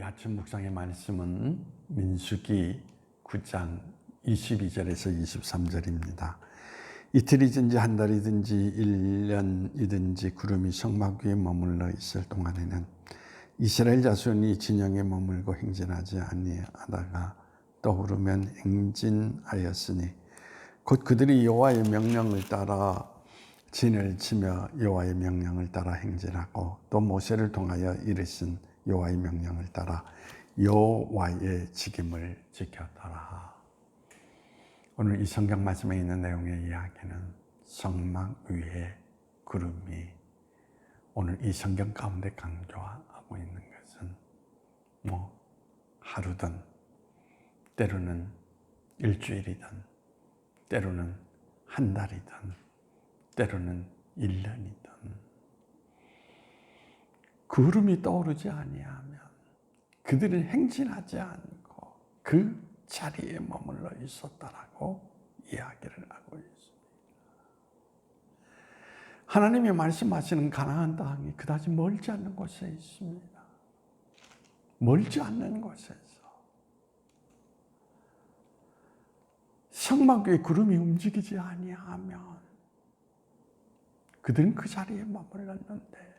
아침 묵상의 말씀은 민수기 9장 22절에서 23절입니다. 이틀이든지 한 달이든지 1년이든지 구름이 성막 위에 머물러 있을 동안에는 이스라엘 자손이 진영에 머물고 행진하지 아니하다가 떠오르면 행진하였으니 곧 그들이 여호와의 명령을 따라 진을 치며 여호와의 명령을 따라 행진하고 또 모세를 통하여 이르신 여호와의 명령을 따라 여호와의 직임을 지켰더라. 오늘 이 성경 말씀에 있는 내용의 이야기는 성막 위에 구름이 오늘 이 성경 가운데 강조하고 있는 것은 하루든 때로는 일주일이든 때로는 한 달이든 때로는 1년이든 구름이 떠오르지 아니하면 그들은 행진하지 않고 그 자리에 머물러 있었다라고 이야기를 하고 있습니다. 하나님이 말씀하시는 가나안 땅이 그다지 멀지 않는 곳에 있습니다. 멀지 않는 곳에서 성막 위에 구름이 움직이지 아니하면 그들은 그 자리에 머물렀는데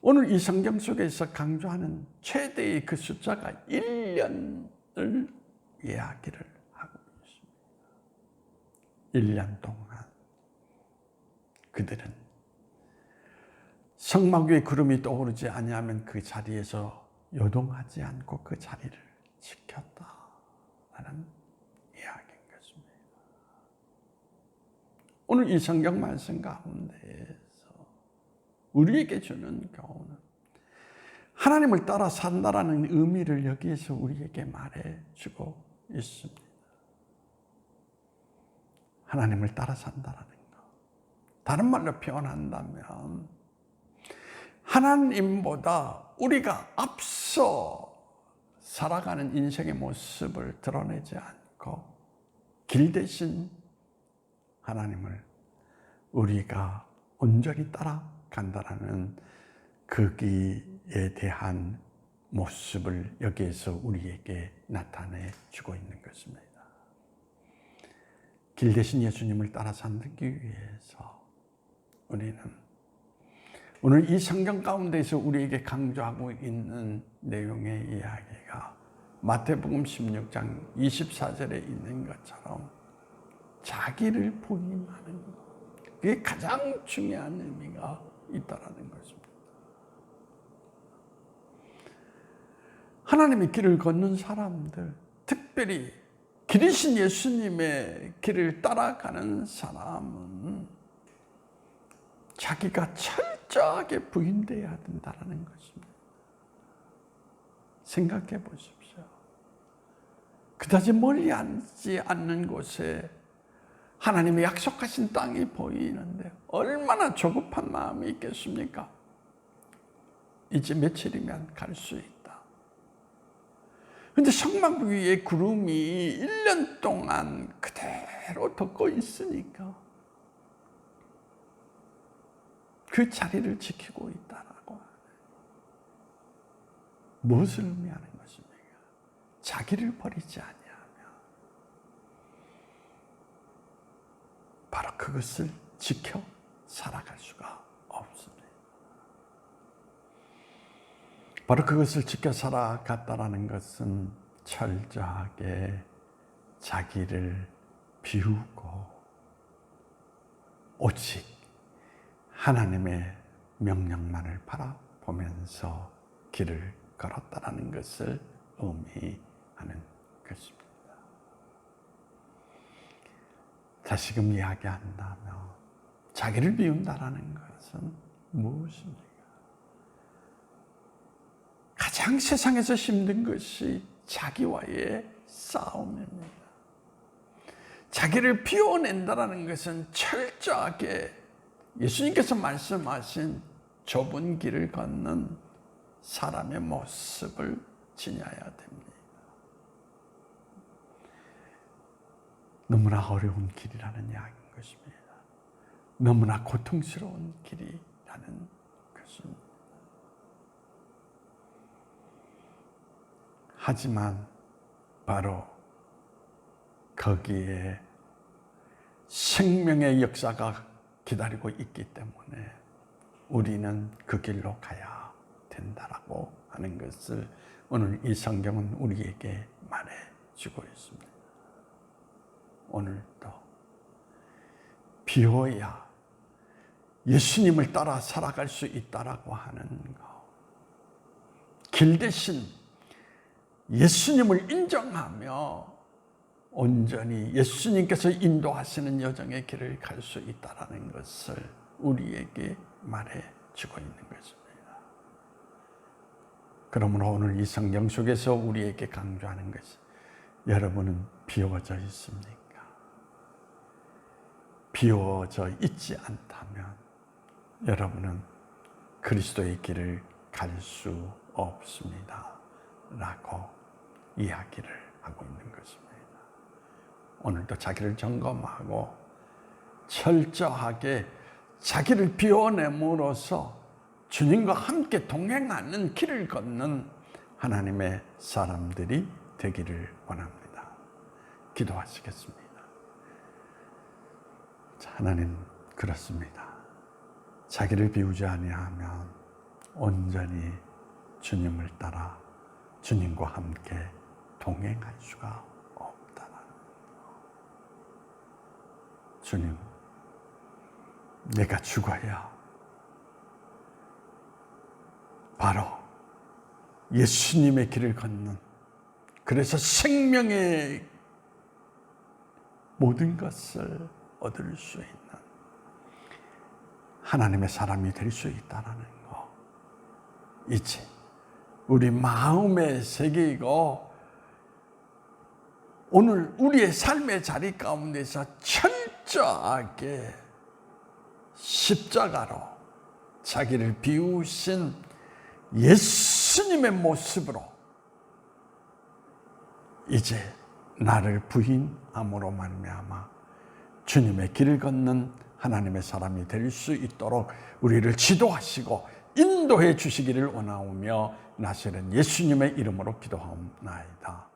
오늘 이 성경 속에서 강조하는 최대의 그 숫자가 1년을 이야기를 하고 있습니다. 1년 동안 그들은 성막 위에 구름이 떠오르지 아니하면 그 자리에서 요동하지 않고 그 자리를 지켰다라는 이야기인 것입니다. 오늘 이 성경 말씀 가운데에서 우리에게 주는 교훈은 하나님을 따라 산다라는 의미를 여기에서 우리에게 말해주고 있습니다. 하나님을 따라 산다라는 것. 다른 말로 표현한다면 하나님보다 우리가 앞서 살아가는 인생의 모습을 드러내지 않고 길 대신 하나님을 우리가 온전히 따라간다라는 거기에 대한 모습을 여기에서 우리에게 나타내 주고 있는 것입니다. 길 대신 예수님을 따라 살기 위해서 우리는 오늘 이 성경 가운데서 우리에게 강조하고 있는 내용의 이야기가 마태복음 16장 24절에 있는 것처럼 자기를 부인하는 것, 그게 가장 중요한 의미가 있다라는 것입니다. 하나님의 길을 걷는 사람들, 특별히 길이신 예수님의 길을 따라가는 사람은 자기가 철저하게 부인되어야 된다는 것입니다. 생각해 보십시오. 그다지 멀리 앉지 않는 곳에 하나님의 약속하신 땅이 보이는데 얼마나 조급한 마음이 있겠습니까? 이제 며칠이면 갈 수 있다. 그런데 성막 위에 구름이 1년 동안 그대로 덮고 있으니까 그 자리를 지키고 있다라고 하는 무엇을 의미하는 것입니까? 자기를 버리지 아니하며 바로 그것을 지켜 살아갈 수가 없습니다. 바로 그것을 지켜 살아갔다라는 것은 철저하게 자기를 비우고 오직 하나님의 명령만을 바라보면서 길을 걸었다라는 것을 의미하는 것입니다. 다시금 이야기한다면 자기를 비운다라는 것은 무엇입니까? 가장 세상에서 힘든 것이 자기와의 싸움입니다. 자기를 비워낸다라는 것은 철저하게 예수님께서 말씀하신 좁은 길을 걷는 사람의 모습을 지녀야 됩니다. 너무나 어려운 길이라는 이야기인 것입니다. 너무나 고통스러운 길이라는 것입니다. 하지만 바로 거기에 생명의 역사가 기다리고 있기 때문에 우리는 그 길로 가야 된다라고 하는 것을 오늘 이 성경은 우리에게 말해주고 있습니다. 오늘도 비워야 예수님을 따라 살아갈 수 있다라고 하는 것, 길 대신 예수님을 인정하며 온전히 예수님께서 인도하시는 여정의 길을 갈 수 있다라는 것을 우리에게 말해주고 있는 것입니다. 그러므로 오늘 이 성경 속에서 우리에게 강조하는 것이, 여러분은 비워져 있습니까? 비워져 있지 않다면 여러분은 그리스도의 길을 갈 수 없습니다 라고 이야기를 하고 있는 것입니다. 오늘도 자기를 점검하고 철저하게 자기를 비워냄으로써 주님과 함께 동행하는 길을 걷는 하나님의 사람들이 되기를 원합니다. 기도하시겠습니다. 하나님, 그렇습니다. 자기를 비우지 아니하면 온전히 주님을 따라 주님과 함께 동행할 수가 없다는 주님, 내가 죽어야 바로 예수님의 길을 걷는, 그래서 생명의 모든 것을 얻을 수 있는 하나님의 사람이 될 수 있다는 거, 이제 우리 마음의 세계이고 오늘 우리의 삶의 자리 가운데서 철저하게 십자가로 자기를 비우신 예수님의 모습으로 이제 나를 부인함으로 말미암아 주님의 길을 걷는 하나님의 사람이 될 수 있도록 우리를 지도하시고 인도해 주시기를 원하오며 나시는 예수님의 이름으로 기도하옵나이다.